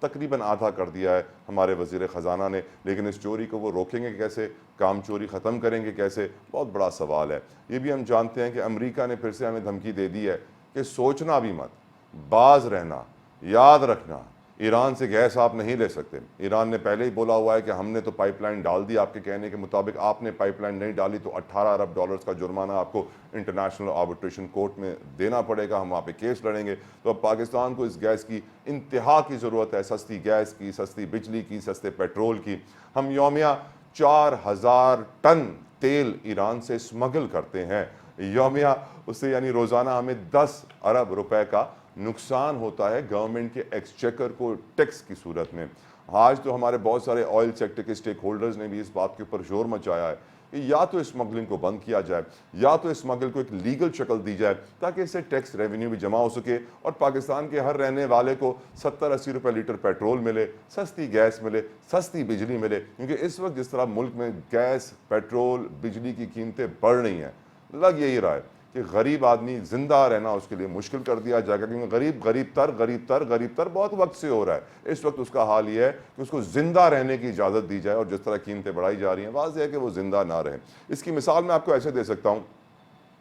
تقریباً آدھا کر دیا ہے ہمارے وزیر خزانہ نے، لیکن اس چوری کو وہ روکیں گے کیسے؟ کام چوری ختم کریں گے کیسے؟ بہت بڑا سوال ہے۔ یہ بھی ہم جانتے ہیں کہ امریکہ نے پھر سے ہمیں دھمکی دے دی ہے کہ سوچنا بھی مت، باز رہنا، یاد رکھنا ایران سے گیس آپ نہیں لے سکتے۔ ایران نے پہلے ہی بولا ہوا ہے کہ ہم نے تو پائپ لائن ڈال دی، آپ کے کہنے کے مطابق آپ نے پائپ لائن نہیں ڈالی تو 18 ارب ڈالرز کا جرمانہ آپ کو انٹرنیشنل آربیٹریشن کورٹ میں دینا پڑے گا، ہم وہاں پہ کیس لڑیں گے۔ تو اب پاکستان کو اس گیس کی انتہا کی ضرورت ہے، سستی گیس کی، سستی بجلی کی، سستے پیٹرول کی۔ ہم یومیہ 4000 ٹن تیل ایران سے اسمگل کرتے ہیں یومیہ، اس سے یعنی روزانہ ہمیں 10 ارب روپے کا نقصان ہوتا ہے گورنمنٹ کے ایکسچیکر کو ٹیکس کی صورت میں۔ آج تو ہمارے بہت سارے آئل سیکٹر کے سٹیک ہولڈرز نے بھی اس بات کے اوپر شور مچایا ہے کہ یا تو اسمگلنگ کو بند کیا جائے، یا تو اسمگل کو ایک لیگل شکل دی جائے تاکہ اس سے ٹیکس ریونیو بھی جمع ہو سکے اور پاکستان کے ہر رہنے والے کو 70-80 روپے لیٹر پیٹرول ملے، سستی گیس ملے، سستی بجلی ملے۔ کیونکہ اس وقت جس طرح ملک میں گیس، پیٹرول، بجلی کی قیمتیں بڑھ رہی ہیں، لگ یہی رہا ہے کہ غریب آدمی زندہ رہنا اس کے لیے مشکل کر دیا جائے گا، کیونکہ غریب تر بہت وقت سے ہو رہا ہے۔ اس وقت اس کا حال یہ ہے کہ اس کو زندہ رہنے کی اجازت دی جائے، اور جس طرح قیمتیں بڑھائی جا رہی ہیں واضح ہے کہ وہ زندہ نہ رہیں۔ اس کی مثال میں آپ کو ایسے دے سکتا ہوں،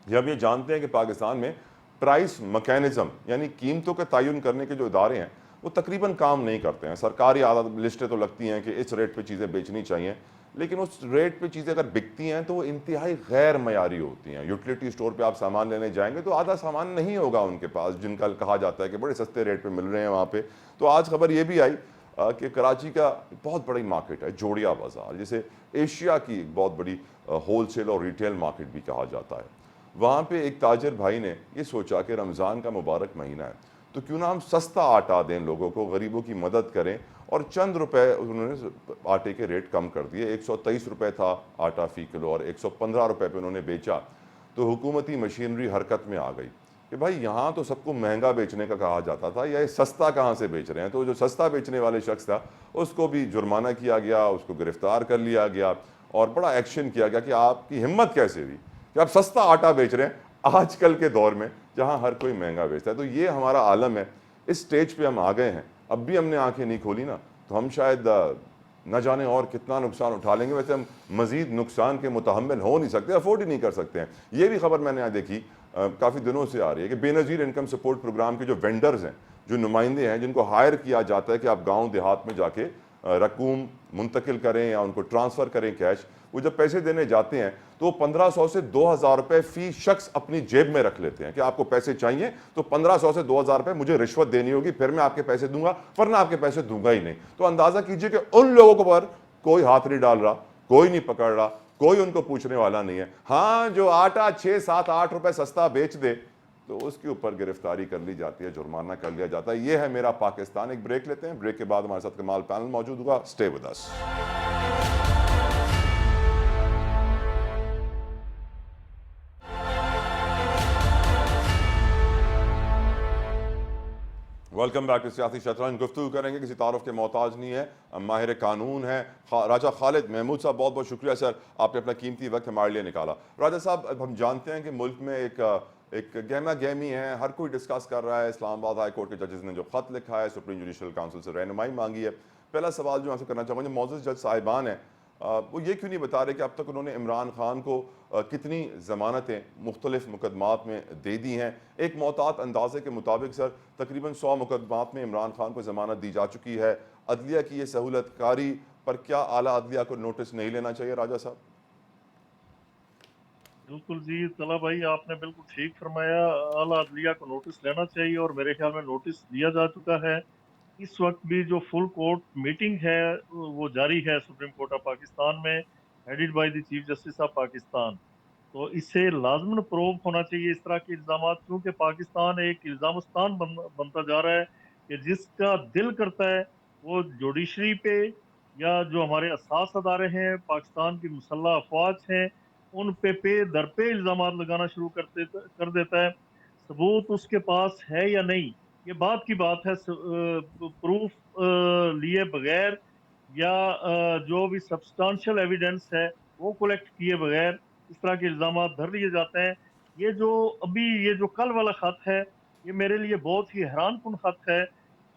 جب یہ جانتے ہیں کہ پاکستان میں پرائس میکینزم یعنی قیمتوں کا تعین کرنے کے جو ادارے ہیں وہ تقریباً کام نہیں کرتے ہیں۔ سرکاری اعلیٰ لسٹیں تو لگتی ہیں کہ اس ریٹ پہ چیزیں بیچنی چاہیے، لیکن اس ریٹ پہ چیزیں اگر بکتی ہیں تو وہ انتہائی غیر معیاری ہوتی ہیں۔ یوٹیلیٹی اسٹور پہ آپ سامان لینے جائیں گے تو آدھا سامان نہیں ہوگا ان کے پاس، جن کا کہا جاتا ہے کہ بڑے سستے ریٹ پہ مل رہے ہیں وہاں پہ۔ تو آج خبر یہ بھی آئی کہ کراچی کا بہت بڑی مارکیٹ ہے جوڑیا بازار، جسے ایشیا کی ایک بہت بڑی ہول سیل اور ریٹیل مارکیٹ بھی کہا جاتا ہے۔ وہاں پہ ایک تاجر بھائی نے یہ سوچا کہ رمضان کا مبارک مہینہ ہے تو کیوں نہ ہم سستا آٹا دیں لوگوں کو، غریبوں کی مدد کریں، اور چند روپے انہوں نے آٹے کے ریٹ کم کر دیے۔ 123 روپے تھا آٹا فی کلو اور 115 روپے پہ انہوں نے بیچا۔ تو حکومتی مشینری حرکت میں آ گئی کہ بھائی یہاں تو سب کو مہنگا بیچنے کا کہا جاتا تھا، یہ سستا کہاں سے بیچ رہے ہیں؟ تو جو سستا بیچنے والے شخص تھا اس کو بھی جرمانہ کیا گیا، اس کو گرفتار کر لیا گیا اور بڑا ایکشن کیا گیا کہ آپ کی ہمت کیسے ہوئی کہ آپ سستا آٹا بیچ رہے ہیں آج کل کے دور میں جہاں ہر کوئی مہنگا بیچتا ہے۔ تو یہ ہمارا عالم ہے، اس سٹیج پہ ہم آ گئے ہیں۔ اب بھی ہم نے آنکھیں نہیں کھولی نا تو ہم شاید نہ جانے اور کتنا نقصان اٹھا لیں گے۔ ویسے ہم مزید نقصان کے متحمل ہو نہیں سکتے، افورڈ ہی نہیں کر سکتے ہیں۔ یہ بھی خبر میں نے آج دیکھی، کافی دنوں سے آ رہی ہے کہ بے نظیر انکم سپورٹ پروگرام کے جو وینڈرز ہیں، جو نمائندے ہیں، جن کو ہائر کیا جاتا ہے کہ آپ گاؤں دیہات میں جا کے رقوم منتقل کریں یا ان کو ٹرانسفر کریں کیش، وہ جب پیسے دینے جاتے ہیں تو وہ 1500 سے 2000 روپے فی شخص اپنی جیب میں رکھ لیتے ہیں کہ آپ کو پیسے چاہیے تو 1500 سے 2000 روپے مجھے رشوت دینی ہوگی، پھر میں آپ کے پیسے دوں گا، ورنہ آپ کے پیسے دوں گا ہی نہیں۔ تو اندازہ کیجئے کہ ان لوگوں کو پر کوئی ہاتھ نہیں ڈال رہا، کوئی نہیں پکڑ رہا، کوئی ان کو پوچھنے والا نہیں ہے۔ ہاں جو آٹا 6 7 8 روپے سستا بیچ دے تو اس کے اوپر گرفتاری کر لی جاتی ہے، جرمانہ کر لیا جاتا ہے۔ یہ ہے میرا پاکستان۔ ایک بریک لیتے ہیں، بریک کے بعد ہمارے ساتھ کمال پینل موجود ہوگا، stay with us. Welcome back to سیاسی شطرنج۔ گفتگو کریں گے، کسی تعارف کے محتاج نہیں ہے، ماہر قانون ہے راجہ خالد محمود صاحب۔ بہت بہت شکریہ سر، آپ نے اپنا قیمتی وقت ہمارے لیے نکالا۔ راجہ صاحب، اب ہم جانتے ہیں کہ ملک میں ایک گہما گہمی ہے، ہر کوئی ڈسکس کر رہا ہے۔ اسلام آباد ہائی کورٹ کے ججز نے جو خط لکھا ہے، سپریم جوڈیشل کونسل سے رہنمائی مانگی ہے۔ پہلا سوال جو آپ سے کرنا چاہوں گا، جو معزز جج صاحبان ہیں وہ یہ کیوں نہیں بتا رہے کہ اب تک انہوں نے عمران خان کو کتنی ضمانتیں مختلف مقدمات میں دے دی ہیں؟ ایک محتاط اندازے کے مطابق سر تقریباً 100 مقدمات میں عمران خان کو ضمانت دی جا چکی ہے۔ عدلیہ کی یہ سہولت کاری پر کیا اعلیٰ عدلیہ کو نوٹس نہیں لینا چاہیے راجہ صاحب؟ بالکل جی طلعت بھائی، آپ نے بالکل ٹھیک فرمایا، اعلیٰ عدلیہ کو نوٹس لینا چاہیے، اور میرے خیال میں نوٹس دیا جا چکا ہے۔ اس وقت بھی جو فل کورٹ میٹنگ ہے وہ جاری ہے سپریم کورٹ آف پاکستان میں، headed by the chief justice of Pakistan. تو اس سے لازماً پروو ہونا چاہیے اس طرح کے الزامات، کیونکہ پاکستان ایک الزامستان بنتا جا رہا ہے کہ جس کا دل کرتا ہے وہ جوڈیشری پہ یا جو ہمارے اساس ادارے ہیں، پاکستان کی مسلح افواج ہیں، ان پہ در پہ الزامات لگانا شروع کر دیتا ہے۔ ثبوت اس کے پاس ہے یا نہیں، یہ بات کی بات ہے، پروف لیے بغیر یا جو بھی سبسٹانشل ایویڈنس ہے وہ کلیکٹ کیے بغیر اس طرح کے الزامات دھر لیے جاتے ہیں۔ یہ جو ابھی یہ جو کل والا خط ہے، یہ میرے لیے بہت ہی حیران کن خط ہے،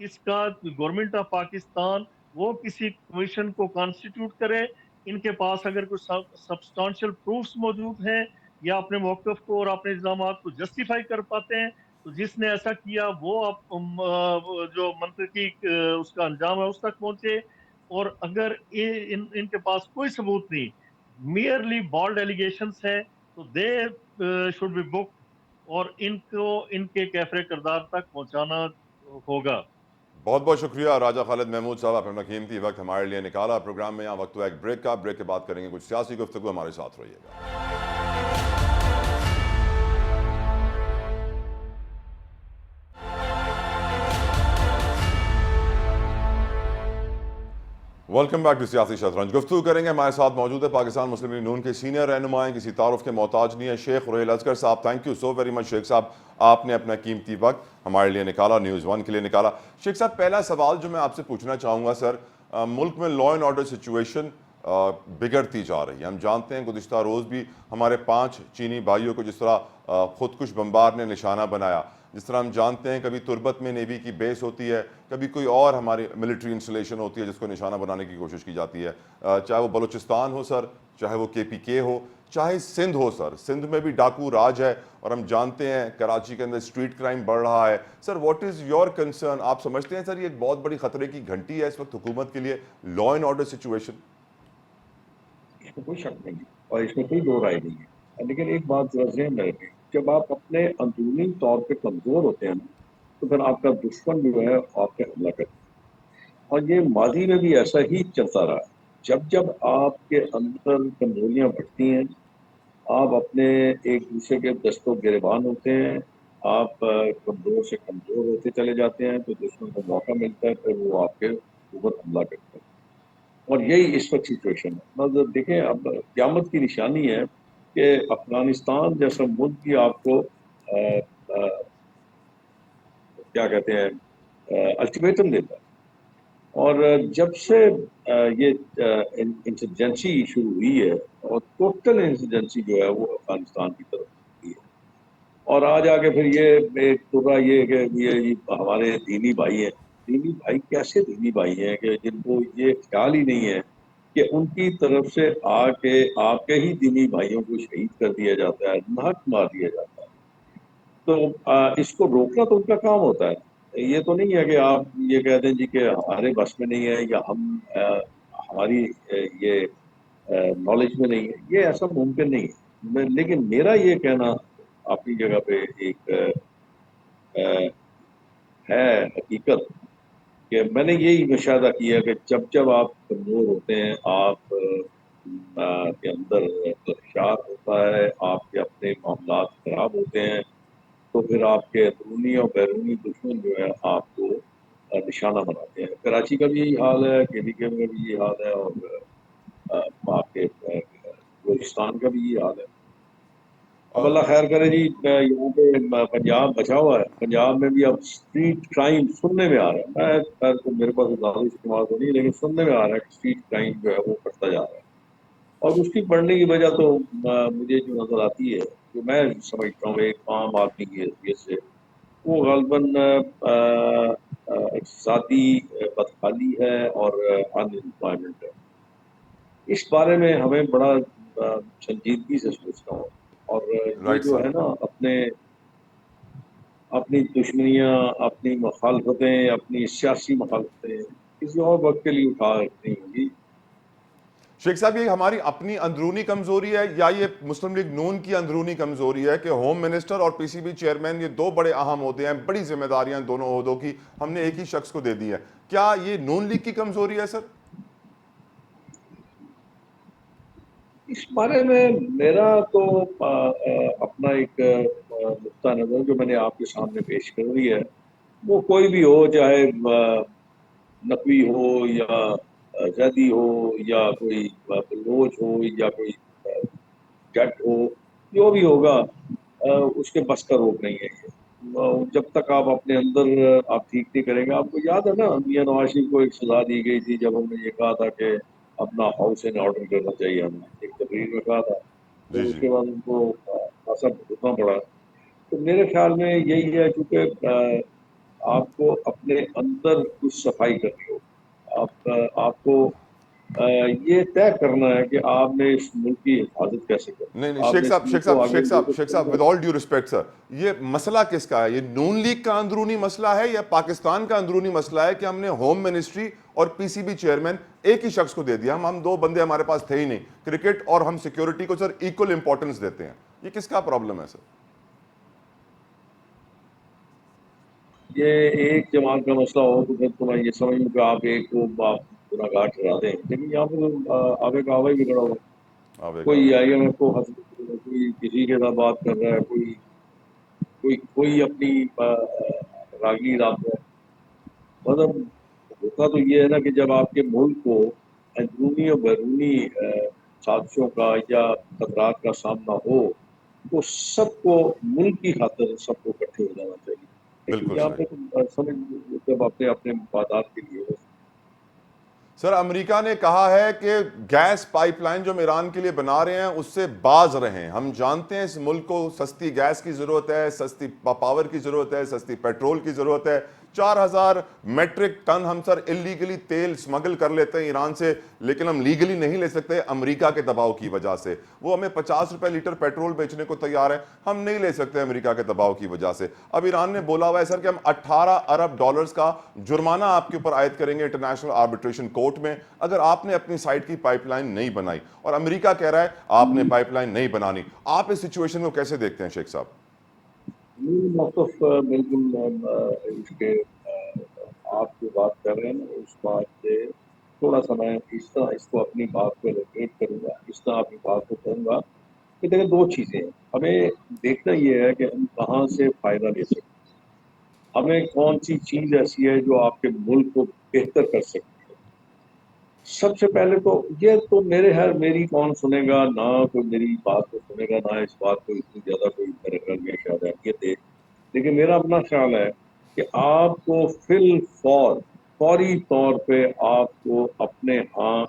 اس کا گورنمنٹ آف پاکستان وہ کسی کمیشن کو کانسٹیٹیوٹ کرے. ان کے پاس اگر کوئی سبسٹانشل پروفز موجود ہیں یا اپنے موقف کو اور اپنے الزامات کو جسٹیفائی کر پاتے ہیں تو جس نے ایسا کیا وہ جو منطقی اس کا انجام ہے اس تک پہنچے. اور اگر ان کے پاس کوئی ثبوت نہیں, میئرلی بالڈ ایلیگیشنز ہے, تو دے شوڈ بی بک اور ان کو ان کے کیفر کردار تک پہنچانا ہوگا. بہت بہت شکریہ راجہ خالد محمود صاحب, آپ نے اپنا قیمتی وقت ہمارے لیے نکالا. پروگرام میں یہاں وقت ہوا ایک بریک کا. بریک کے بعد کریں گے کچھ سیاسی گفتگو, ہمارے ساتھ رہیے گا. ویلکم بیک ٹو سیاسی شطرنج. گفتگو کریں گے, ہمارے ساتھ موجود ہے پاکستان مسلم لیگ نون کے سینئر رہنما, کسی تعارف کے محتاج نہیں ہے, شیخ رحیل اصغر صاحب. تھینک یو سو ویری مچ شیخ صاحب, آپ نے اپنا قیمتی وقت ہمارے لیے نکالا, نیوز ون کے لیے نکالا. شیخ صاحب, پہلا سوال جو میں آپ سے پوچھنا چاہوں گا سر, ملک میں لا اینڈ آرڈر سچویشن بگڑتی جا رہی ہے. ہم جانتے ہیں گزشتہ روز بھی ہمارے 5 چینی بھائیوں کو جس طرح خودکش بمبار نے نشانہ بنایا, جس طرح ہم جانتے ہیں کبھی تربت میں نیوی کی بیس ہوتی ہے, کبھی کوئی اور ہماری ملٹری انسٹالیشن ہوتی ہے جس کو نشانہ بنانے کی کوشش کی جاتی ہے, چاہے وہ بلوچستان ہو سر, چاہے وہ KPK ہو, چاہے سندھ ہو سر. سندھ میں بھی ڈاکو راج ہے اور ہم جانتے ہیں کراچی کے اندر اسٹریٹ کرائم بڑھ رہا ہے. Sir what is your concern? آپ سمجھتے ہیں سر یہ ایک بہت بڑی خطرے کی گھنٹی ہے اس وقت حکومت کے لیے, لا اینڈ آرڈر سچویشن؟ اس میں کوئی شک نہیں اور اس میں کوئی دو رائے نہیں ہے, لیکن ایک بات ذرا ذہن میں رکھیں, جب آپ اپنے اندرونی طور پہ کمزور ہوتے ہیں نا تو پھر آپ کا دشمن جو ہے آپ پہ حملہ کرتا ہے. اور یہ ماضی میں بھی ایسا ہی چلتا رہا. جب جب آپ کے اندر کمزوریاں بڑھتی ہیں, آپ اپنے ایک دوسرے کے دست و گریبان ہوتے ہیں, آپ کمزور سے کمزور ہوتے چلے جاتے ہیں, تو دشمن کو موقع ملتا ہے, پھر وہ آپ کے اوپر حملہ کرتے ہیں. اور یہی اس وقت سچویشن ہے. مطلب دیکھیں, اب قیامت کی نشانی ہے کہ افغانستان جیسا ملک بھی آپ کو کیا کہتے ہیں الٹیمیٹم دیتا ہے. اور جب سے یہ انسرجنسی شروع ہوئی ہے, اور ٹوٹل انسرجنسی جو ہے وہ افغانستان کی طرف ہوئی ہے, اور آج آ کے پھر یہ ایک طرح یہ کہ یہ ہمارے دینی بھائی ہیں. دینی بھائی کیسے دینی بھائی ہیں کہ جن کو یہ خیال ہی نہیں ہے کہ ان کی طرف سے آ کے آپ کے ہی دینی بھائیوں کو شہید کر دیا جاتا ہے, ناک مار دیا جاتا ہے. تو اس کو روکنا تو ان کا کام ہوتا ہے. یہ تو نہیں ہے کہ آپ یہ کہہ دیں جی کہ ہمارے بس میں نہیں ہے یا ہم ہماری یہ نالج میں نہیں ہے. یہ ایسا ممکن نہیں ہے. لیکن میرا یہ کہنا اپنی جگہ پہ ایک ہے حقیقت کہ میں نے یہی مشاہدہ کیا کہ جب جب آپ کمزور ہوتے ہیں, آپ کے اندر خدشات ہوتا ہے, آپ کے اپنے معاملات خراب ہوتے ہیں, تو پھر آپ کے اندرونی اور بیرونی دشمن جو ہے آپ کو نشانہ بناتے ہیں. کراچی کا بھی یہی حال ہے, KPK میں بھی یہی حال ہے, اور آپ کے بلوچستان کا بھی یہی حال ہے. اب اللہ خیر کرے جی. یہاں پہ پنجاب بچا ہوا ہے, پنجاب میں بھی اب اسٹریٹ کرائم سننے میں آ رہا ہے. میں میرے پاس زیادہ استعمال تو نہیں, لیکن سننے میں آ رہا ہے کہ اسٹریٹ کرائم جو ہے وہ بڑھتا جا رہا ہے. اور اس کی بڑھنے کی وجہ تو مجھے جو نظر آتی ہے, جو میں سمجھتا ہوں ایک عام آدمی کی حیثیت سے, وہ غالباً اقتصادی بدحالی ہے اور ان امپلائمنٹ ہے. اس بارے میں ہمیں بڑا سنجیدگی سے سوچنا ہو. اور یہ رائٹ جو سر. ہے نا اپنی دشمنیاں, اپنی مخالفتیں, اپنی سیاسی مخالفتیں کسی اور وقت کے لیے اٹھا رکھنی ہوگی. شیخ صاحب, یہ ہماری اپنی اندرونی کمزوری ہے یا یہ مسلم لیگ نون کی اندرونی کمزوری ہے کہ ہوم منسٹر اور PCB چیئرمین یہ 2 بڑے اہم عہدے ہیں, بڑی ذمہ داریاں دونوں عہدوں کی ہم نے ایک ہی شخص کو دے دی ہے؟ کیا یہ نون لیگ کی کمزوری ہے سر؟ اس بارے میں میرا تو اپنا ایک نقطہ نظر جو میں نے آپ کے سامنے پیش کر دی ہے, وہ کوئی بھی ہو, چاہے نقوی ہو یا زیدی ہو یا کوئی بلوچ ہو یا کوئی جٹ ہو, جو بھی ہوگا اس کے بس کا روک نہیں ہے. جب تک آپ اپنے اندر آپ ٹھیک نہیں کریں گے. آپ کو یاد ہے نا, میاں نواز شریف کو ایک سزا دی گئی تھی جب انہوں نے یہ کہا تھا کہ اپنا ہاؤس ان آرڈر کرنا چاہیے, ہمیں ایک تقریر میں کہا تھا, جی تو اس جی. کے بعد ان کو خاصا بھگتنا پڑا. تو میرے خیال میں یہی ہے, چونکہ آپ کو اپنے اندر کچھ صفائی کرنی ہو، آپ کو یہ طے کرنا ہے کہ آپ نے اس ملک کی حفاظت کیسے نہیں کرنی نہیں، ہے، آپ نے اس ملک کو آگے لے شیخ کر صاحب ود آل ڈیو ریسپیکٹ سر، یہ مسئلہ کس کا ہے؟ یہ نون لیگ کا اندرونی مسئلہ ہے یا پاکستان کا اندرونی مسئلہ ہے کہ ہم نے ہوم منسٹری اور پی سی بی چیئرمین ایک ہی شخص کو دے دیا؟ ہم دو بندے ہمارے پاس تھے ہی نہیں. کرکٹ اور ہم سیکیورٹی کو سر ایکول امپورٹنس دیتے ہیں. یہ کس کا پرابلم ہے سر؟ یہ ایک جماعت کا مسئلہ ہو تو پھر تو میں یہ سمجھوں کہ آپ ایک کو آپ گناہ گار ٹھہرا دیں، لیکن یہاں پہ آگے کا آواز بھی کھڑا ہو، آپ ایک کوئی آئی ایم ایف کو کوئی کسی کے ساتھ بات کر رہا ہے، کوئی اپنی راگنی رات ہے. مطلب ہوتا تو یہ ہے نا کہ جب آپ کے ملک کو اندرونی اور بیرونی سازشوں کا یا خطرات کا سامنا ہو تو سب کو ملک کی خاطر سب کو اکٹھے ہو جانا چاہیے. لیکن بالکل یہاں صحیح. پہ تو سمجھ جب اپنے مفادات کے لیے سر امریکہ نے کہا ہے کہ گیس پائپ لائن جو ہم ایران کے لیے بنا رہے ہیں اس سے باز رہیں. ہم جانتے ہیں اس ملک کو سستی گیس کی ضرورت ہے، سستی پاور کی ضرورت ہے، سستی پیٹرول کی ضرورت ہے. 4,000 میٹرک ٹن ہم سر انلیگلی تیل سمگل کر لیتے ہیں ایران سے، لیکن ہم لیگلی نہیں لے سکتے امریکہ کے دباؤ کی وجہ سے. وہ ہمیں 50 روپے لیٹر پیٹرول بیچنے کو تیار ہے، ہم نہیں لے سکتے امریکہ کے دباؤ کی وجہ سے. اب ایران نے بولا ہوا ہے سر کہ ہم 18 ارب ڈالرز کا جرمانہ آپ کے اوپر عائد کریں گے انٹرنیشنل آربیٹریشن کورٹ میں اگر آپ نے اپنی سائٹ کی پائپ لائن نہیں بنائی. اور امریکہ کہہ رہا ہے آپ نے پائپ لائن نہیں بنانی. آپ اس سچویشن کو کیسے دیکھتے ہیں شیخ صاحب؟ موقف بالکل اس کے آپ جو بات کر رہے ہیں نا اس بات سے تھوڑا سا میں اس طرح اس کو اپنی بات کو ریلیٹ کروں گا، اس طرح اپنی بات کو کروں گا کہ دیکھیں دو چیزیں ہیں. ہمیں دیکھنا یہ ہے کہ ہم کہاں سے فائدہ لے سکتے ہیں، ہمیں کون سی چیز ایسی ہے جو آپ کے ملک کو بہتر کر سکتی ہے. سب سے پہلے تو یہ تو میری کون سنے گا، نہ کوئی میری بات کو سنے گا، نہ اس بات کو اتنی زیادہ کوئی میرے گھر میں شاید اہمیت دے. لیکن میرا اپنا خیال ہے کہ آپ کو فوری طور پہ آپ کو اپنے ہاں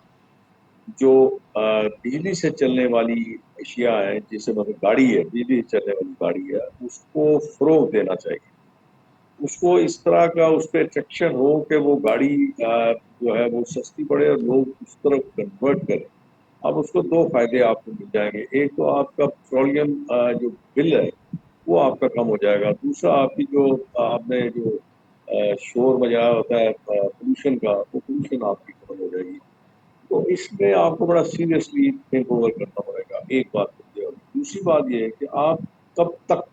جو بجلی سے چلنے والی اشیاء ہیں، جسے مطلب گاڑی ہے، بجلی سے چلنے والی گاڑی ہے، اس کو فروغ دینا چاہیے. اس کو اس طرح کا اس پہ اٹریکشن ہو کہ وہ گاڑی جو ہے وہ سستی پڑے اور لوگ اس طرف کنورٹ کریں. اب اس کو دو فائدے آپ کو مل جائیں گے. ایک تو آپ کا پیٹرولیم جو بل ہے وہ آپ کا کم ہو جائے گا. دوسرا آپ کی جو آپ نے جو شور بجایا ہوتا ہے پولوشن کا، وہ پولوشن آپ کی ختم ہو جائے گی. تو اس میں آپ کو بڑا سیریسلی تھنک اوور کرنا پڑے گا. ایک بات یہ. دوسری بات یہ ہے کہ آپ کب تک،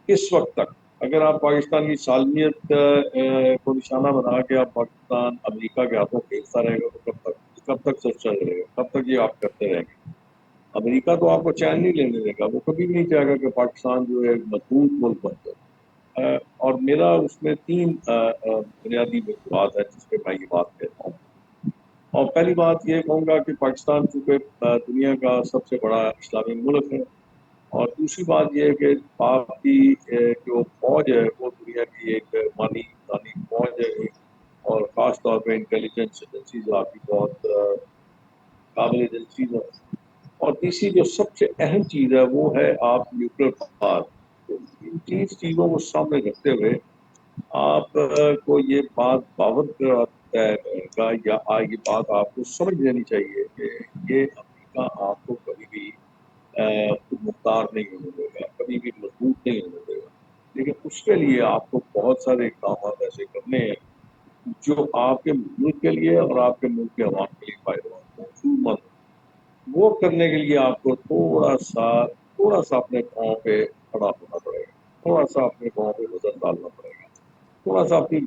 کس وقت تک، اگر آپ پاکستان کی سالمیت کو نشانہ بنا کے آپ پاکستان امریکہ کے ہاتھوں بھیجتا رہے گا تو کب تک سوچا رہے گا، کب تک یہ آپ کرتے رہیں گے. امریکہ تو آپ کو چین نہیں لینے دے گا، وہ کبھی بھی نہیں چاہے گا کہ پاکستان جو ہے ایک مضبوط ملک بن جائے. اور میرا اس میں تین بنیادی موضوعات ہیں جس پہ میں یہ بات کہتا ہوں. اور پہلی بات یہ کہوں گا کہ پاکستان چونکہ دنیا کا سب سے بڑا اسلامی ملک ہے، اور دوسری بات یہ ہے کہ آپ کی جو فوج ہے وہ دنیا کی ایک مانی فوج ہے، اور خاص طور پہ انٹیلیجنس ایجنسیز آپ کی بہت قابل ایجنسیز ہیں. اور تیسری جو سب سے اہم چیز ہے وہ ہے آپ نیوکلیر پاور. ان تین چیزوں کو سامنے رکھتے ہوئے آپ کو یہ بات باور کا یا یہ بات آپ کو سمجھ لینی چاہیے کہ یہ امریکہ آپ کو کبھی بھی خود مختار نہیں ہونے دے گا، کبھی بھی مضبوط نہیں ہونے دے گا. لیکن اس کے لیے آپ کو بہت سارے اقدامات ایسے کرنے ہیں جو آپ کے ملک کے لیے اور آپ کے ملک کے عوام کے لیے فائدہ مند ہوں. وہ کرنے کے لیے آپ کو تھوڑا سا اپنے پاؤں پہ کھڑا ہونا پڑے گا، تھوڑا سا اپنے پاؤں پہ وزن ڈالنا پڑے گا، تھوڑا سا اپنی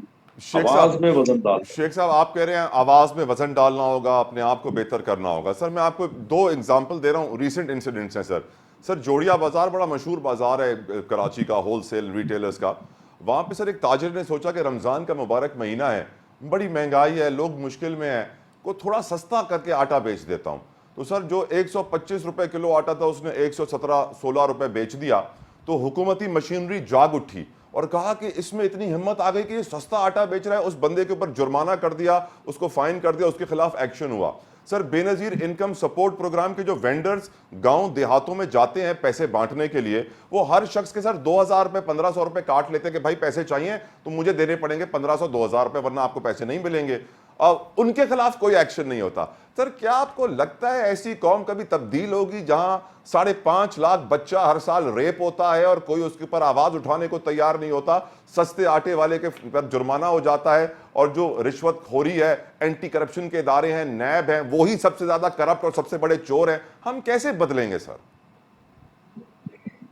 آواز میں وزن ڈالنا. شیخ صاحب آپ کہہ رہے ہیں آواز میں وزن ڈالنا ہوگا، اپنے آپ کو بہتر کرنا ہوگا. سر میں آپ کو دو اگزامپل دے رہا ہوں، ریسنٹ انسیڈنٹس ہیں سر. سر جوڑیا بازار بڑا مشہور بازار ہے کراچی کا، ہول سیل ریٹیلرز کا. وہاں پہ سر ایک تاجر نے سوچا کہ رمضان کا مبارک مہینہ ہے، بڑی مہنگائی ہے، لوگ مشکل میں ہیں، کو تھوڑا سستا کر کے آٹا بیچ دیتا ہوں. تو سر جو 125 روپے کلو آٹا تھا اس نے 117-16 روپے بیچ دیا. تو حکومتی مشینری جاگ اٹھی اور کہا کہ اس میں اتنی ہمت آ گئی کہ یہ سستا آٹا بیچ رہا ہے. اس بندے کے اوپر جرمانہ کر دیا، اس کو فائن کر دیا، اس کے خلاف ایکشن ہوا. سر بے نظیر انکم سپورٹ پروگرام کے جو وینڈرز گاؤں دیہاتوں میں جاتے ہیں پیسے بانٹنے کے لیے، وہ ہر شخص کے سر 2,000 روپے 1,500 روپے کاٹ لیتے ہیں کہ بھائی پیسے چاہیے تو مجھے دینے پڑیں گے 1,500 2,000 روپے ورنہ آپ کو پیسے نہیں ملیں گے. اب ان کے خلاف کوئی ایکشن نہیں ہوتا. سر کیا آپ کو لگتا ہے ایسی قوم کبھی تبدیل ہوگی جہاں 5.5 لاکھ بچہ ہر سال ریپ ہوتا ہے اور کوئی اس کے اوپر آواز اٹھانے کو تیار نہیں ہوتا، سستے آٹے والے کے پر جرمانہ ہو جاتا ہے، اور جو رشوت خوری ہے، اینٹی کرپشن کے ادارے ہیں، نیب ہیں، وہی سب سے زیادہ کرپٹ اور سب سے بڑے چور ہیں؟ ہم کیسے بدلیں گے سر؟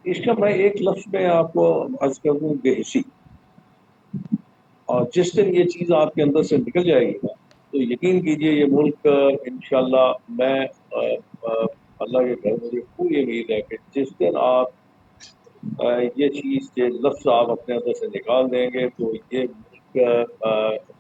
اس کا میں ایک لفظ میں آپ کو عرض کر دوں، بے حسی. اور جس دن یہ چیز آپ کے اندر سے نکل جائے گی نا، تو یقین کیجئے یہ ملک انشاءاللہ، میں اللہ کے گھر مجھے پوری امید ہے کہ جس دن آپ یہ چیز کے لفظ آپ اپنے اندر سے نکال دیں گے تو یہ ملک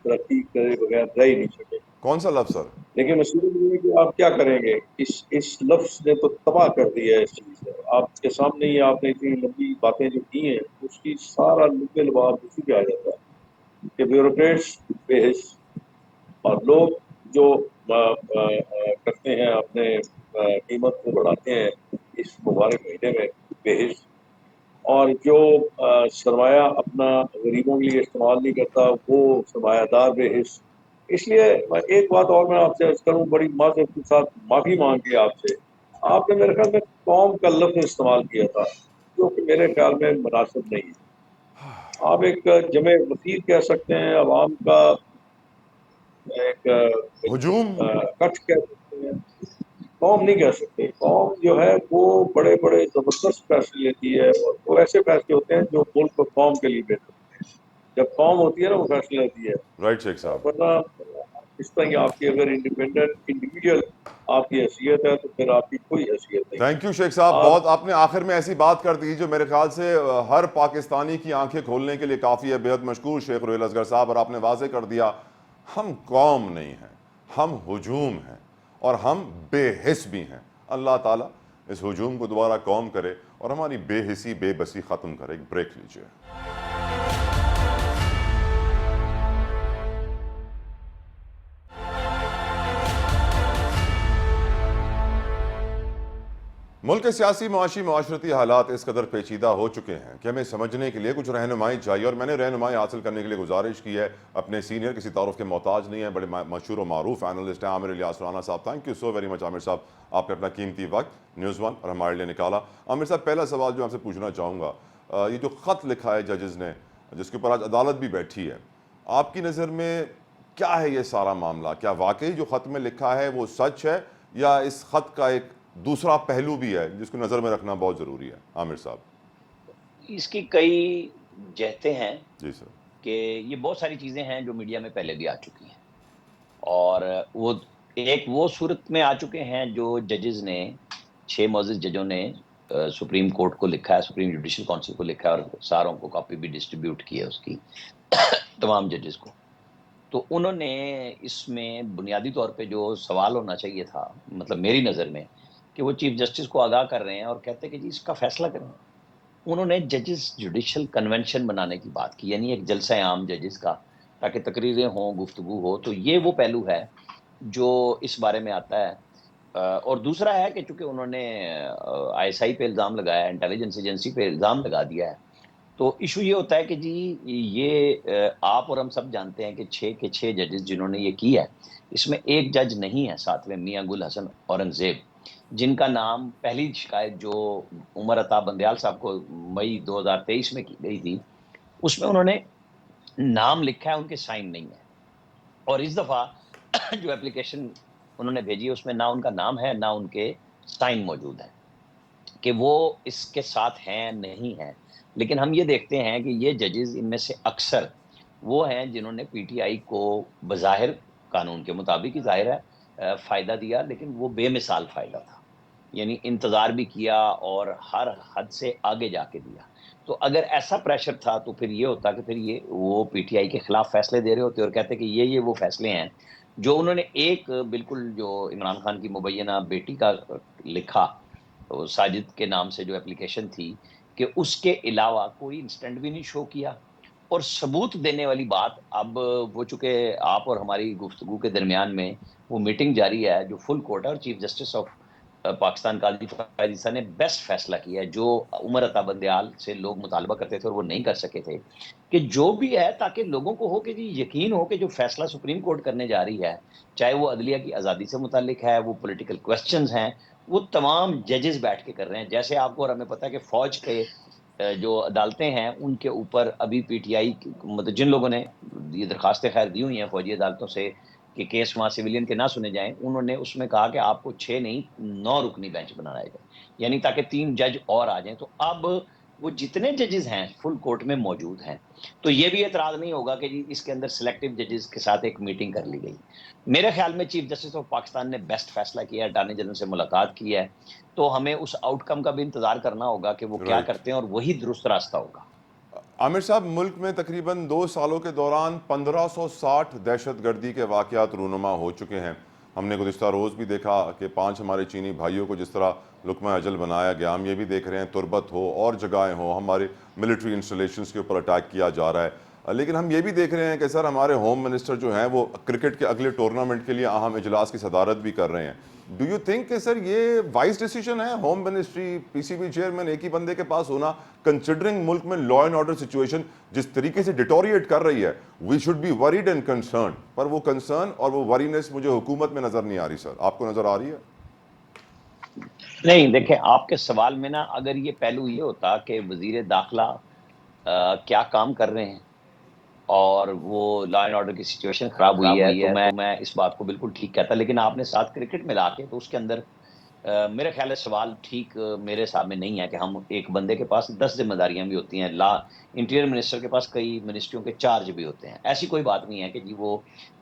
ترقی کرے بغیر رہ ہی نہیں سکے. کون سا لفظ سر؟ لیکن مسئلہ یہ ہے کہ آپ کیا کریں گے؟ اس لفظ نے تو تباہ کر دیا ہے اس چیز سے. آپ کے سامنے ہی آپ نے اتنی لمبی باتیں جو کی ہیں، اس کی سارا لبے لباب اسی پہ آ جاتا ہے کہ بیوروکریٹس بے حس، اور لوگ جو کرتے ہیں اپنے قیمت کو بڑھاتے ہیں اس مبارک مہینے میں بے حس، اور جو سرمایہ اپنا غریبوں کے لیے استعمال نہیں کرتا وہ سرمایہ دار بے حس. اس لیے ایک بات اور میں آپ سے عرض کروں، بڑی معذرت کے ساتھ معافی مانگ کے آپ سے، آپ نے میرے خیال میں قوم کا لفظ استعمال کیا تھا جو کہ میرے خیال میں مناسب نہیں ہے. آپ ایک جمع وسیع کہہ سکتے ہیں، عوام کا ایک ہجوم. کٹ کہہ سکتے ہیں، قوم نہیں کہہ سکتے. قوم جو ہے وہ بڑے بڑے زبردست فیصلے لیتی ہے، اور وہ ایسے فیصلے ہوتے ہیں جو ملک اور قوم کے لیے بہتر ہوتے ہیں. جب قوم ہوتی ہے نا وہ فیصلے لیتی ہے، رائٹ شیخ صاحب. ورنہ اس طرح کی آپ کی اگر انڈیپینڈنٹ انڈیویجول آپ کی حیثیت ہے تو پھر آپ کی کوئی حیثیت نہیں. تھینک یو شیخ صاحب. آپ بہت آپ نے آخر میں ایسی بات کر دی جو میرے خیال سے ہر پاکستانی کی آنکھیں کھولنے کے لیے کافی ہے. بہت مشکور شیخ روہیل اصغر صاحب. اور آپ نے واضح کر دیا ہم قوم نہیں ہیں، ہم ہجوم ہیں، اور ہم بے حس بھی ہیں. اللہ تعالیٰ اس ہجوم کو دوبارہ قوم کرے اور ہماری بے حسی بے بسی ختم کرے. ایک بریک لیجیے. ملک کے سیاسی معاشی معاشرتی حالات اس قدر پیچیدہ ہو چکے ہیں کہ ہمیں سمجھنے کے لیے کچھ رہنمائی چاہیے، اور میں نے رہنمائی حاصل کرنے کے لیے گزارش کی ہے اپنے سینئر، کسی تعارف کے محتاج نہیں ہیں، بڑے مشہور و معروف اینالسٹ ہیں عامر الیاس رانا صاحب. Thank you so very much Aamir صاحب، آپ نے اپنا قیمتی وقت نیوز ون اور ہمارے لیے نکالا. عامر صاحب پہلا سوال جو آپ سے پوچھنا چاہوں گا، یہ جو خط لکھا ہے ججز نے جس کے اوپر آج عدالت بھی بیٹھی ہے، آپ کی نظر میں کیا ہے یہ سارا معاملہ؟ کیا واقعی جو خط میں لکھا ہے وہ سچ ہے، یا اس خط کا ایک دوسرا پہلو بھی ہے جس کو نظر میں رکھنا بہت ضروری ہے؟ عامر صاحب. اس کی کئی جہتیں ہیں جی سر. کہ یہ بہت ساری چیزیں ہیں جو میڈیا میں پہلے بھی آ چکی ہیں، اور وہ صورت میں آ چکے ہیں جو ججز نے 6 معزز ججوں نے سپریم کورٹ کو لکھا ہے، سپریم جوڈیشل کونسل کو لکھا ہے، اور ساروں کو کاپی بھی ڈسٹریبیوٹ کی ہے اس کی تمام ججز کو. تو انہوں نے اس میں بنیادی طور پہ جو سوال ہونا چاہیے تھا، مطلب میری نظر میں، کہ وہ چیف جسٹس کو آگاہ کر رہے ہیں اور کہتے ہیں کہ جی اس کا فیصلہ کریں. انہوں نے ججز جوڈیشل کنونشن بنانے کی بات کی، یعنی ایک جلسہ عام ججز کا، تاکہ تقریریں ہوں، گفتگو ہو. تو یہ وہ پہلو ہے جو اس بارے میں آتا ہے. اور دوسرا ہے کہ چونکہ انہوں نے آئی ایس آئی پہ الزام لگایا ہے، انٹیلیجنس ایجنسی پہ الزام لگا دیا ہے، تو ایشو یہ ہوتا ہے کہ جی یہ آپ اور ہم سب جانتے ہیں کہ 6 کے 6 ججز جنہوں نے یہ کی ہے، اس میں ایک جج نہیں ہے 7ویں، میاں گل حسن اورنگزیب، جن کا نام پہلی شکایت جو عمر عطا بندیال صاحب کو مئی 2023 میں کی گئی تھی، اس میں انہوں نے نام لکھا ہے، ان کے سائن نہیں ہے. اور اس دفعہ جو اپلیکیشن انہوں نے بھیجی اس میں نہ ان کا نام ہے، نہ ان کے سائن موجود ہے کہ وہ اس کے ساتھ ہیں نہیں ہیں. لیکن ہم یہ دیکھتے ہیں کہ یہ ججز ان میں سے اکثر وہ ہیں جنہوں نے پی ٹی آئی کو بظاہر قانون کے مطابق ہی ظاہر ہے فائدہ دیا، لیکن وہ بے مثال فائدہ تھا، یعنی انتظار بھی کیا اور ہر حد سے آگے جا کے دیا. تو اگر ایسا پریشر تھا تو پھر یہ ہوتا کہ پھر یہ وہ پی ٹی آئی کے خلاف فیصلے دے رہے ہوتے اور کہتے کہ یہ وہ فیصلے ہیں جو انہوں نے ایک بالکل جو عمران خان کی مبینہ بیٹی کا لکھا ساجد کے نام سے جو اپلیکیشن تھی، کہ اس کے علاوہ کوئی انسٹنٹ بھی نہیں شو کیا، اور ثبوت دینے والی بات اب وہ چونکہ آپ اور ہماری گفتگو کے درمیان میں وہ میٹنگ جاری ہے جو فل کورٹ ہے، اور چیف جسٹس آف پاکستان قاضی فائز عیسیٰ نے بیسٹ فیصلہ کیا ہے، جو عمر عطا بندیال سے لوگ مطالبہ کرتے تھے اور وہ نہیں کر سکے تھے، کہ جو بھی ہے تاکہ لوگوں کو ہو کہ جی یقین ہو کہ جو فیصلہ سپریم کورٹ کرنے جا رہی ہے، چاہے وہ عدلیہ کی آزادی سے متعلق ہے، وہ پولیٹیکل کوسچنز ہیں، وہ تمام ججز بیٹھ کے کر رہے ہیں. جیسے آپ کو اور ہمیں پتہ ہے کہ فوج کے جو عدالتیں ہیں ان کے اوپر ابھی پی ٹی آئی مطلب جن لوگوں نے یہ درخواستیں خیر دی ہوئی ہیں فوجی عدالتوں سے کہ کیس وہاں سویلین کے نہ سنے جائیں، انہوں نے اس میں کہا کہ آپ کو 6 نہیں 9 رکنی بینچ بنانا ہے، یعنی تاکہ 3 جج اور آ جائیں. تو اب وہ جتنے ججز ہیں فل کورٹ میں موجود ہیں، تو یہ بھی اعتراض نہیں ہوگا کہ جی اس کے اندر سلیکٹو ججز کے ساتھ ایک میٹنگ کر لی گئی. میرے خیال میں چیف جسٹس آف پاکستان نے بیسٹ فیصلہ کیا ہے، اٹارنی جنرل سے ملاقات کی ہے، تو ہمیں اس آؤٹ کم کا بھی انتظار کرنا ہوگا کہ وہ کیا رائٹ. کرتے ہیں اور وہی درست راستہ ہوگا. عامر صاحب، ملک میں تقریباً 2 سالوں کے دوران 1560 دہشت گردی کے واقعات رونما ہو چکے ہیں. ہم نے گزشتہ روز بھی دیکھا کہ 5 ہمارے چینی بھائیوں کو جس طرح لقمہ اجل بنایا گیا. ہم یہ بھی دیکھ رہے ہیں تربت ہو اور جگہیں ہوں ہمارے ملٹری انسٹالیشنز کے اوپر اٹیک کیا جا رہا ہے. لیکن ہم یہ بھی دیکھ رہے ہیں کہ سر ہمارے ہوم منسٹر جو ہیں وہ کرکٹ کے اگلے ٹورنامنٹ کے لیے اہم اجلاس کی صدارت بھی کر رہے ہیں. ڈو یو تھنک کہ سر یہ وائز ڈیسیجن ہے ہوم منسٹری پی سی بی چیئرمین ایک ہی بندے کے پاس ہونا، کنسیڈرنگ ملک میں لا اینڈ آرڈر سچویشن جس طریقے سے ڈیٹوریٹ کر رہی ہے؟ We should be worried and concern, پر وہ کنسرن اور وہ ورینس مجھے حکومت میں نظر نہیں آ رہی. سر آپ کو نظر آ رہی ہے؟ نہیں دیکھیں، آپ کے سوال میں نا اگر یہ پہلو یہ ہوتا کہ وزیر داخلہ کیا کام کر رہے ہیں اور وہ لا اینڈ آرڈر کی سچویشن خراب ہوئی ہے تو میں اس بات کو بالکل ٹھیک کہتا، لیکن آپ نے ساتھ کرکٹ ملا کے تو اس کے اندر میرے خیال ہے سوال ٹھیک میرے حساب میں نہیں ہے کہ ہم ایک بندے کے پاس 10 ذمہ داریاں بھی ہوتی ہیں. انٹیریئر منسٹر کے پاس کئی منسٹریوں کے چارج بھی ہوتے ہیں. ایسی کوئی بات نہیں ہے کہ جی وہ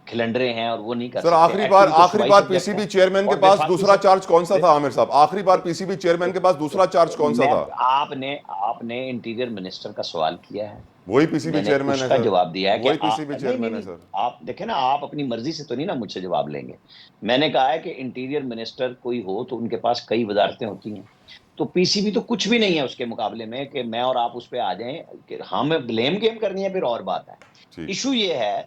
کھلنڈرے ہیں اور وہ نہیں کر سر سکتے. آخری ایکچولی تو بار صوبائی پی سبجیکٹ سی ہے بی چیئرمین کے اور پاس وفاقی دوسرا چارج کون سا تھا عامر صاحب؟ آخری بار پی سی بی چیئرمین کے پاس دوسرا چارج کون سا تھا؟ آپ نے انٹیریئر منسٹر کا سوال کیا ہے، وہی پی سی بی میں نے چیئرمین اس ہے کا سر، جواب دیا ہے کہ وہی پی سی بی نہیں نہیں چیئرمین ہے نہیں، سر. آپ دیکھیں نا، آپ اپنی مرضی سے تو نہیں نا مجھ سے جواب لیں گے. میں نے کہا ہے کہ انٹیریئر منسٹر کوئی ہو تو ان کے پاس کئی وزارتیں ہوتی ہیں، تو پی سی بی تو کچھ بھی نہیں ہے اس کے مقابلے میں کہ میں اور آپ اس پہ آ جائیں کہ ہمیں بلیم گیم کرنی ہے، پھر اور بات ہے. ٹھیک. ایشو یہ ہے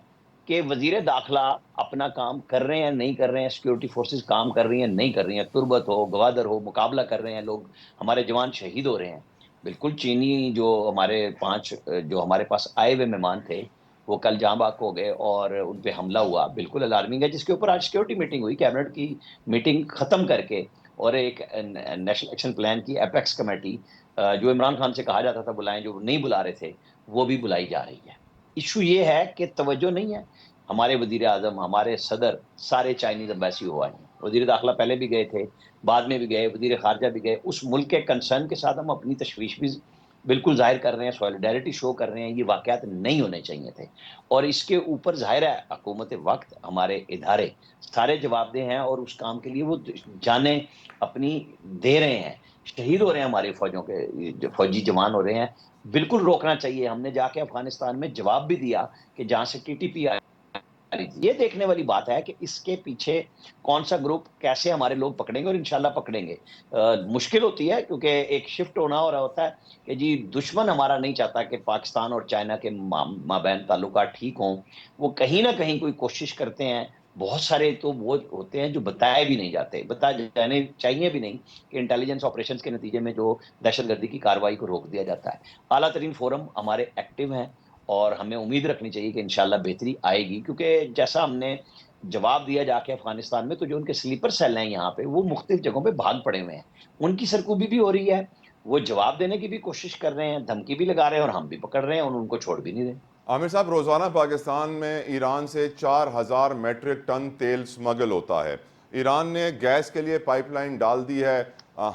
کہ وزیر داخلہ اپنا کام کر رہے ہیں نہیں کر رہے ہیں، سیکورٹی فورسز کام کر رہی ہیں نہیں کر رہی ہیں، تربت ہو گوادر ہو مقابلہ کر رہے ہیں لوگ، ہمارے جوان شہید ہو رہے ہیں. بالکل چینی جو ہمارے 5 جو ہمارے پاس آئے ہوئے مہمان تھے وہ کل جاں بحق ہو گئے اور ان پہ حملہ ہوا، بالکل الارمنگ ہے، جس کے اوپر آج سیکورٹی میٹنگ ہوئی، کیبنٹ کی میٹنگ ختم کر کے، اور ایک نیشنل ایکشن پلان کی ایپیکس کمیٹی جو عمران خان سے کہا جاتا تھا بلائیں، جو نہیں بلا رہے تھے، وہ بھی بلائی جا رہی ہے. ایشو یہ ہے کہ توجہ نہیں ہے. ہمارے وزیر اعظم، ہمارے صدر سارے چائنیز امبیسی ہوا ہیں، وزیر داخلہ پہلے بھی گئے تھے، بعد میں بھی گئے، وزیر خارجہ بھی گئے. اس ملک کے کنسرن کے ساتھ ہم اپنی تشویش بھی بالکل ظاہر کر رہے ہیں، سولیڈیرٹی شو کر رہے ہیں. یہ واقعات نہیں ہونے چاہیے تھے، اور اس کے اوپر ظاہر ہے حکومت وقت ہمارے ادارے سارے جواب دہ ہیں، اور اس کام کے لیے وہ جانیں اپنی دے رہے ہیں. شہید ہو رہے ہیں ہماری فوجوں کے جو فوجی جوان ہو رہے ہیں، بالکل روکنا چاہیے. ہم نے جا کے افغانستان میں جواب بھی دیا کہ جہاں سے ٹی ٹی پی آئی، یہ دیکھنے والی بات ہے کہ اس کے پیچھے کون سا گروپ کیسے ہمارے لوگ پکڑیں گے، اور انشاءاللہ پکڑیں گے. مشکل ہوتی ہے کیونکہ ایک شفٹ ہونا ہو رہا ہوتا ہے کہ جی دشمن ہمارا نہیں چاہتا کہ پاکستان اور چائنا کے مابین تعلقات ٹھیک ہوں. وہ کہیں نہ کہیں کوئی کوشش کرتے ہیں. بہت سارے تو وہ ہوتے ہیں جو بتائے بھی نہیں جاتے، بتائے جانے چاہیے بھی نہیں، کہ انٹیلیجنس آپریشنز کے نتیجے میں جو دہشت گردی کی کارروائی کو روک دیا جاتا ہے. اعلیٰ ترین فورم ہمارے ایکٹیو ہیں، اور ہمیں امید رکھنی چاہیے کہ انشاءاللہ بہتری آئے گی. کیونکہ جیسا ہم نے جواب دیا جا کے افغانستان میں، تو جو ان کے سلیپر سیل ہیں یہاں پہ وہ مختلف جگہوں پہ بھاگ پڑے ہوئے ہیں، ان کی سرکوبی بھی ہو رہی ہے، وہ جواب دینے کی بھی کوشش کر رہے ہیں، دھمکی بھی لگا رہے ہیں، اور ہم بھی پکڑ رہے ہیں اور ان کو چھوڑ بھی نہیں رہے. عامر صاحب، روزانہ پاکستان میں ایران سے 4000 میٹرک ٹن تیل سمگل ہوتا ہے. ایران نے گیس کے لیے پائپ لائن ڈال دی ہے،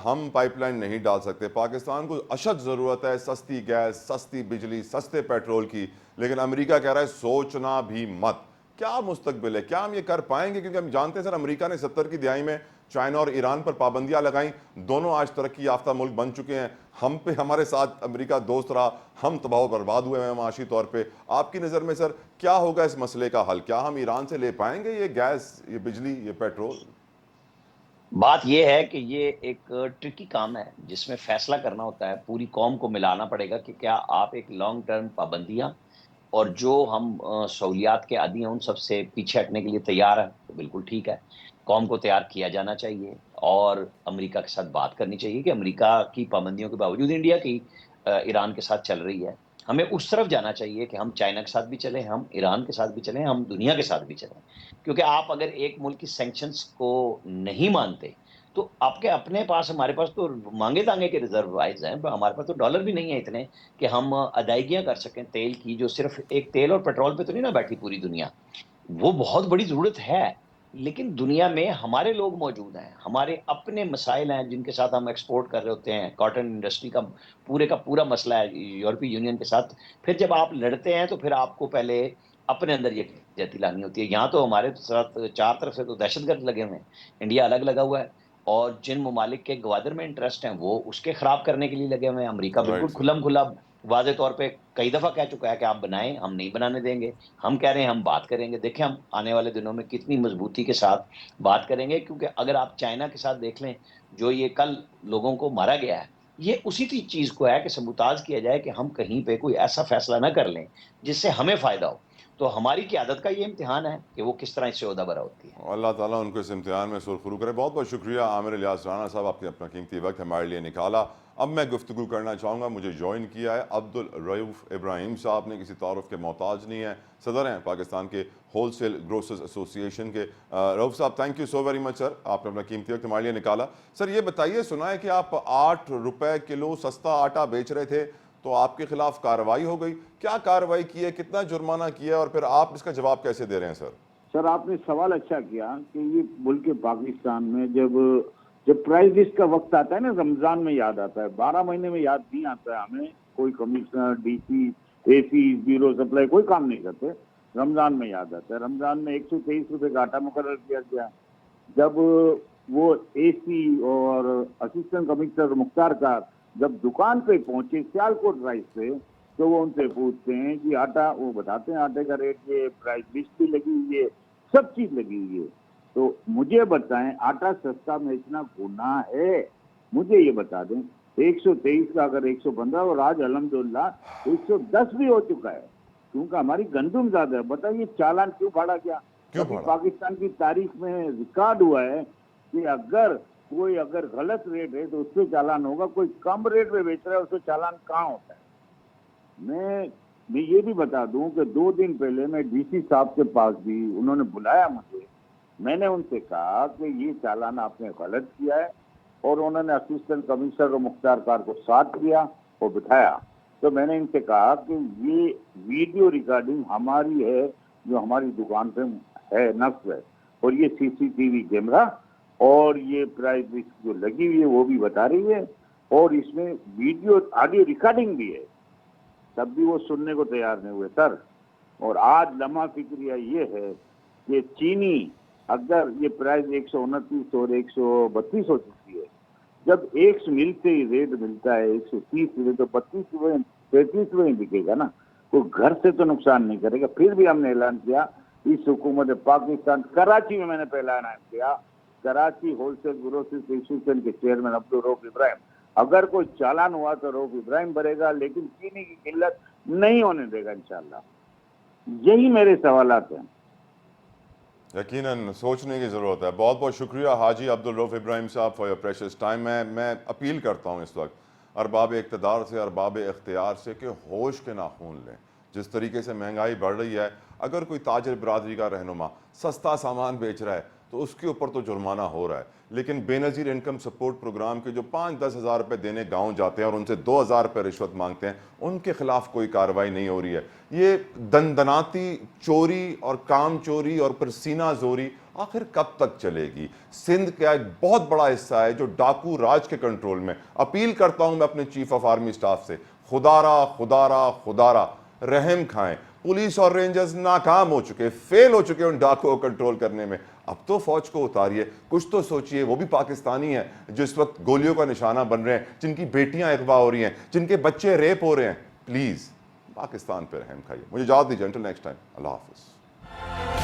ہم پائپ لائن نہیں ڈال سکتے. پاکستان کو اشد ضرورت ہے سستی گیس، سستی بجلی، سستے پیٹرول کی، لیکن امریکہ کہہ رہا ہے سوچنا بھی مت. کیا مستقبل ہے؟ کیا ہم یہ کر پائیں گے؟ کیونکہ ہم جانتے ہیں سر امریکہ نے 70 کی دہائی میں چائنا اور ایران پر پابندیاں لگائیں، دونوں آج ترقی یافتہ ملک بن چکے ہیں. ہم پہ ہمارے ساتھ امریکہ دوست رہا، ہم تباہ و برباد ہوئے ہیں معاشی طور پہ. آپ کی نظر میں سر کیا ہوگا اس مسئلے کا حل؟ کیا ہم ایران سے لے پائیں گے یہ گیس، یہ بجلی، یہ پیٹرول؟ بات یہ ہے کہ یہ ایک ٹرکی کام ہے جس میں فیصلہ کرنا ہوتا ہے، پوری قوم کو ملانا پڑے گا کہ کیا آپ ایک لانگ ٹرم پابندیاں اور جو ہم سہولیات کے عادی ہیں ان سب سے پیچھے ہٹنے کے لیے تیار ہیں تو بالکل ٹھیک ہے. قوم کو تیار کیا جانا چاہیے اور امریکہ کے ساتھ بات کرنی چاہیے کہ امریکہ کی پابندیوں کے باوجود انڈیا کی ایران کے ساتھ چل رہی ہے. ہمیں اس طرف جانا چاہیے کہ ہم چائنا کے ساتھ بھی چلیں, ہم ایران کے ساتھ بھی چلیں, ہم دنیا کے ساتھ بھی چلیں. کیونکہ آپ اگر ایک ملک کی سینکشنز کو نہیں مانتے تو آپ کے اپنے پاس, ہمارے پاس تو مانگے تانگے کے ریزرو وائز ہیں, ہمارے پاس تو ڈالر بھی نہیں ہے اتنے کہ ہم ادائیگیاں کر سکیں تیل کی, جو صرف ایک تیل اور پیٹرول پہ تو نہیں نا بیٹھی پوری دنیا, وہ بہت بڑی ضرورت ہے. لیکن دنیا میں ہمارے لوگ موجود ہیں, ہمارے اپنے مسائل ہیں جن کے ساتھ ہم ایکسپورٹ کر رہے ہوتے ہیں. کاٹن انڈسٹری کا پورا مسئلہ ہے یورپی یونین کے ساتھ. پھر جب آپ لڑتے ہیں تو پھر آپ کو پہلے اپنے اندر یہ جہتی لانی ہوتی ہے. یہاں تو ہمارے ساتھ چار طرف سے تو دہشت گرد لگے ہوئے ہیں, انڈیا الگ لگا ہوا ہے, اور جن ممالک کے گوادر میں انٹرسٹ ہیں وہ اس کے خراب کرنے کے لیے لگے ہوئے ہیں. امریکہ بالکل رائٹ سر. کھلم کھلا واضح طور پہ کئی دفعہ کہہ چکا ہے کہ آپ بنائیں, ہم نہیں بنانے دیں گے. ہم کہہ رہے ہیں ہم بات کریں گے, دیکھیں ہم آنے والے دنوں میں کتنی مضبوطی کے ساتھ بات کریں گے. کیونکہ اگر آپ چائنا کے ساتھ دیکھ لیں, جو یہ کل لوگوں کو مارا گیا ہے, یہ اسی چیز کو ہے کہ سبوتاژ کیا جائے کہ ہم کہیں پہ کوئی ایسا فیصلہ نہ کر لیں جس سے ہمیں فائدہ ہو. تو ہماری قیادت کا یہ امتحان ہے کہ وہ کس طرح اس سے عہدہ برا ہوتی ہے. اللہ تعالیٰ ان کو اس امتحان میں سرخرو کرے. بہت بہت شکریہ عامر الیاس رانا صاحب, آپ نے اپنا قیمتی وقت ہمارے لیے نکالا. اب میں گفتگو کرنا چاہوں گا, مجھے جوائن کیا ہے عبدالرؤف ابراہیم صاحب نے, کسی تعارف کے محتاج نہیں ہیں, صدر ہیں پاکستان کے ہول سیل گروسرز ایسوسی ایشن کے. رؤف صاحب thank you so very much sir, آپ نے اپنا قیمتی وقت ہمارے لیے نکالا. سر یہ بتائیے, سنا ہے کہ آپ 8 روپے کلو سستا آٹا بیچ رہے تھے تو آپ کے خلاف کارروائی ہو گئی. کیا کارروائی کی ہے, کتنا جرمانہ کیا ہے, اور پھر آپ اس کا جواب کیسے دے رہے ہیں سر؟ سر آپ نے سوال اچھا کیا کہ یہ ملک پاکستان میں جب پرائز لسٹ کا وقت آتا ہے نا, رمضان میں یاد آتا ہے, 12 مہینے میں یاد نہیں آتا ہے ہمیں. کوئی کمشنر, ڈی سی, اے سی, بیورو سپلائی کوئی کام نہیں کرتے, رمضان میں یاد آتا ہے. رمضان میں 123 روپے کا آٹا مقرر کیا گیا. جب وہ اے سی اور اسسٹنٹ کمشنر مختار کا جب دکان پہ پہنچے سیالکوٹ رائس پہ, تو وہ ان سے پوچھتے ہیں کہ آٹا, وہ بتاتے ہیں آٹے کا ریٹ, یہ پرائز لسٹ بھی لگی ہوئی ہے, سب چیز لگی ہوئی ہے. تو مجھے بتائیں آٹا سستا بیچنا گناہ ہے؟ مجھے یہ بتا دیں. 123 کا اگر 115, اور آج الحمدللہ 110 بھی ہو چکا ہے, کیونکہ ہماری گندم زیادہ ہے. بتائیے چالان کیوں بڑھا گیا؟ پاکستان کی تاریخ میں ریکارڈ ہوا ہے کہ اگر غلط ریٹ ہے تو اس پہ چالان ہوگا, کوئی کم ریٹ پہ بیچ رہا ہے اس پہ چالان کہاں ہوتا ہے؟ میں یہ بھی بتا دوں کہ 2 دن پہلے میں ڈی سی صاحب کے پاس بھی, انہوں نے بلایا مجھے, میں نے ان سے کہا کہ یہ چالان آپ نے غلط کیا ہے, اور انہوں نے اسسٹنٹ کمشنر اور مختار کار کو ساتھ کیا اور بٹھایا. تو میں نے ان سے کہا کہ یہ ویڈیو ریکارڈنگ ہماری ہے جو ہماری دکان پہ ہے, نصب ہے, اور یہ سی سی ٹی وی کیمرہ اور یہ پرائز لسٹ جو لگی ہوئی ہے وہ بھی بتا رہی ہے, اور اس میں ویڈیو آڈیو ریکارڈنگ بھی ہے. تب بھی وہ سننے کو تیار نہیں ہوئے سر. اور آج لمحہ فکریہ یہ ہے کہ چینی اگر یہ پرائز 129 اور 132 ہو چکی ہے, جب ایک مل سے ہی ریٹ ملتا ہے 130 روپے, تو 32 روپے 33 روپے بکے گا نا, کوئی گھر سے تو نقصان نہیں کرے گا. پھر بھی ہم نے اعلان کیا, اس حکومت پاکستان کراچی میں نے پہلا اعلان کیا, کراچی ہول سیل گروسرز ایسوسی کے چیئرمین عبدالرؤف ابراہیم, اگر کوئی چالان ہوا تو رؤف ابراہیم بھرے گا, لیکن چینی کی قلت نہیں ہونے دے گا انشاءاللہ. یہی میرے سوالات ہیں. یقیناً سوچنے کی ضرورت ہے. بہت بہت شکریہ حاجی عبدالرؤف ابراہیم صاحب فار یور پریشیس ٹائم. میں اپیل کرتا ہوں اس وقت ارباب اقتدار سے, ارباب اختیار سے, کہ ہوش کے ناخون لیں. جس طریقے سے مہنگائی بڑھ رہی ہے, اگر کوئی تاجر برادری کا رہنما سستا سامان بیچ رہا ہے تو اس کے اوپر تو جرمانہ ہو رہا ہے, لیکن بے نظیر انکم سپورٹ پروگرام کے جو 5-10 ہزار روپے دینے گاؤں جاتے ہیں اور ان سے 2,000 روپے رشوت مانگتے ہیں, ان کے خلاف کوئی کارروائی نہیں ہو رہی ہے. یہ دندناتی چوری اور کام چوری اور پھر سینہ زوری آخر کب تک چلے گی؟ سندھ کا ایک بہت بڑا حصہ ہے جو ڈاکو راج کے کنٹرول میں. اپیل کرتا ہوں میں اپنے چیف آف آرمی سٹاف سے, خدارا رحم کھائیں. پولیس اور رینجرز ناکام ہو چکے, فیل ہو چکے ان ڈاکو کو کنٹرول کرنے میں. اب تو فوج کو اتاریے, کچھ تو سوچئے. وہ بھی پاکستانی ہیں جو اس وقت گولیوں کا نشانہ بن رہے ہیں, جن کی بیٹیاں اغوا ہو رہی ہیں, جن کے بچے ریپ ہو رہے ہیں. پلیز پاکستان پہ رحم کھائیے. مجھے اجازت دیجیے, انٹل نیکسٹ ٹائم, اللہ حافظ.